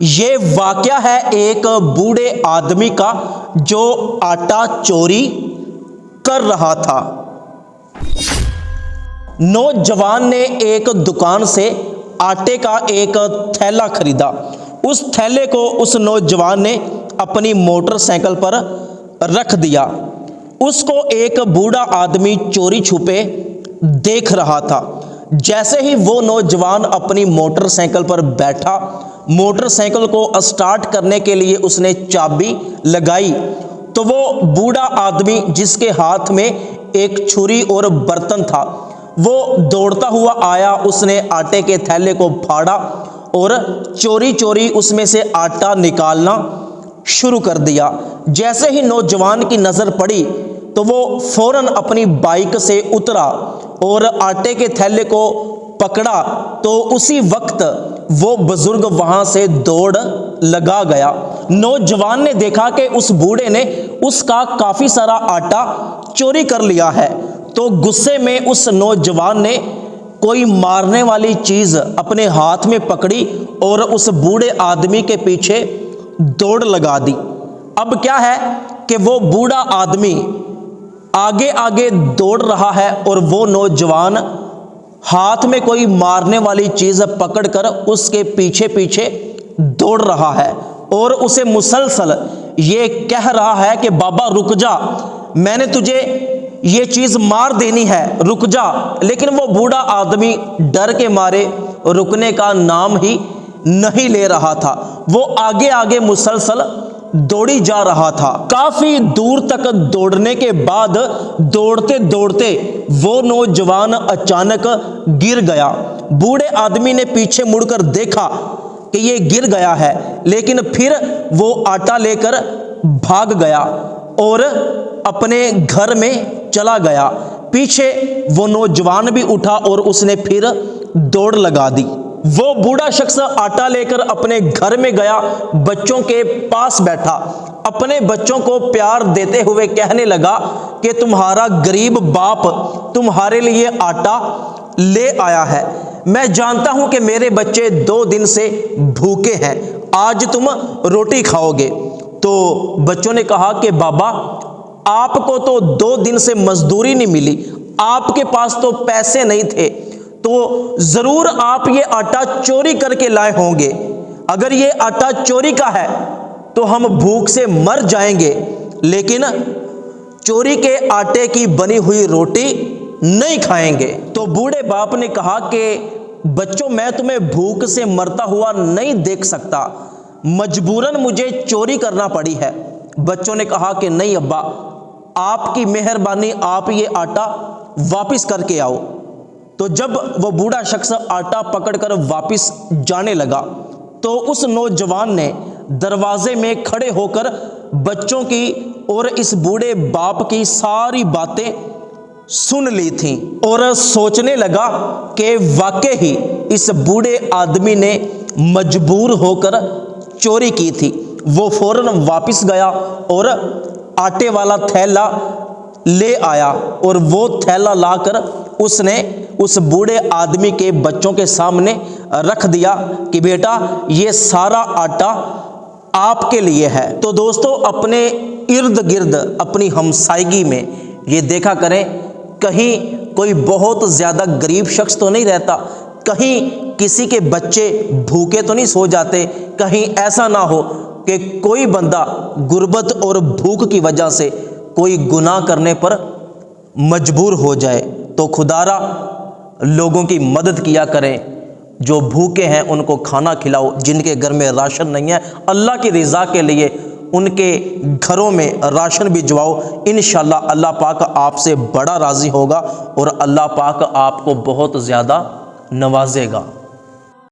یہ واقعہ ہے ایک بوڑھے آدمی کا جو آٹا چوری کر رہا تھا۔ نوجوان نے ایک دکان سے آٹے کا ایک تھیلا خریدا۔ اس تھیلے کو اس نوجوان نے اپنی موٹر سائیکل پر رکھ دیا۔ اس کو ایک بوڑھا آدمی چوری چھپے دیکھ رہا تھا۔ جیسے ہی وہ نوجوان اپنی موٹر سائیکل پر بیٹھا، موٹر سائیکل کو اسٹارٹ کرنے کے لیے اس نے چابی لگائی تو وہ بوڑھا آدمی جس کے ہاتھ میں ایک چھری اور برتن تھا، وہ دوڑتا ہوا آیا۔ اس نے آٹے کے تھیلے کو پھاڑا اور چوری چوری اس میں سے آٹا نکالنا شروع کر دیا۔ جیسے ہی نوجوان کی نظر پڑی تو وہ فوراً اپنی بائک سے اترا اور آٹے کے تھیلے کو پکڑا تو اسی وقت وہ بزرگ وہاں سے دوڑ لگا گیا۔ نوجوان نے دیکھا کہ اس بوڑھے نے اس کا کافی سارا آٹا چوری کر لیا ہے، تو غصے میں اس نوجوان نے کوئی مارنے والی چیز اپنے ہاتھ میں پکڑی اور اس بوڑھے آدمی کے پیچھے دوڑ لگا دی۔ اب کیا ہے کہ وہ بوڑھا آدمی آگے آگے دوڑ رہا ہے اور وہ نوجوان ہاتھ میں کوئی مارنے والی چیز پکڑ کر اس کے پیچھے پیچھے دوڑ رہا ہے اور اسے مسلسل یہ کہہ رہا ہے کہ بابا رک جا، میں نے تجھے یہ چیز مار دینی ہے، رک جا۔ لیکن وہ بوڑھا آدمی ڈر کے مارے رکنے کا نام ہی نہیں لے رہا تھا۔ وہ آگے آگے مسلسل دوڑی جا رہا تھا۔ کافی دور تک دوڑنے کے بعد دوڑتے دوڑتے وہ نوجوان اچانک گر گیا۔ بوڑھے آدمی نے پیچھے مڑ کر دیکھا کہ یہ گر گیا ہے، لیکن پھر وہ آٹا لے کر بھاگ گیا اور اپنے گھر میں چلا گیا۔ پیچھے وہ نوجوان بھی اٹھا اور اس نے پھر دوڑ لگا دی۔ وہ بوڑھا شخص آٹا لے کر اپنے گھر میں گیا، بچوں کے پاس بیٹھا، اپنے بچوں کو پیار دیتے ہوئے کہنے لگا کہ تمہارا غریب باپ تمہارے لیے آٹا لے آیا ہے۔ میں جانتا ہوں کہ میرے بچے 2 دن سے بھوکے ہیں، آج تم روٹی کھاؤ گے۔ تو بچوں نے کہا کہ بابا آپ کو تو 2 دن سے مزدوری نہیں ملی، آپ کے پاس تو پیسے نہیں تھے، تو ضرور آپ یہ آٹا چوری کر کے لائے ہوں گے۔ اگر یہ آٹا چوری کا ہے تو ہم بھوک سے مر جائیں گے، لیکن چوری کے آٹے کی بنی ہوئی روٹی نہیں کھائیں گے۔ تو بوڑھے باپ نے کہا کہ بچوں میں تمہیں بھوک سے مرتا ہوا نہیں دیکھ سکتا، مجبوراً مجھے چوری کرنا پڑی ہے۔ بچوں نے کہا کہ نہیں ابا، آپ کی مہربانی، آپ یہ آٹا واپس کر کے آؤ۔ تو جب وہ بوڑھا شخص آٹا پکڑ کر واپس جانے لگا تو اس نوجوان نے دروازے میں کھڑے ہو کر بچوں کی اور اس بوڑھے باپ کی ساری باتیں سن لی تھیں اور سوچنے لگا کہ واقعی اس بوڑھے آدمی نے مجبور ہو کر چوری کی تھی۔ وہ فوراً واپس گیا اور آٹے والا تھیلا لے آیا اور وہ تھیلا لا کر اس نے اس بوڑھے آدمی کے بچوں کے سامنے رکھ دیا کہ بیٹا یہ سارا آٹا آپ کے لیے ہے۔ تو دوستو اپنے ارد گرد اپنی ہمسائیگی میں یہ دیکھا کریں کہیں کوئی بہت زیادہ غریب شخص تو نہیں رہتا، کہیں کسی کے بچے بھوکے تو نہیں سو جاتے، کہیں ایسا نہ ہو کہ کوئی بندہ غربت اور بھوک کی وجہ سے کوئی گناہ کرنے پر مجبور ہو جائے۔ تو خدارا لوگوں کی مدد کیا کریں، جو بھوکے ہیں ان کو کھانا کھلاؤ، جن کے گھر میں راشن نہیں ہے اللہ کی رضا کے لیے ان کے گھروں میں راشن بھجواؤ۔ انشاءاللہ اللہ پاک آپ سے بڑا راضی ہوگا اور اللہ پاک آپ کو بہت زیادہ نوازے گا۔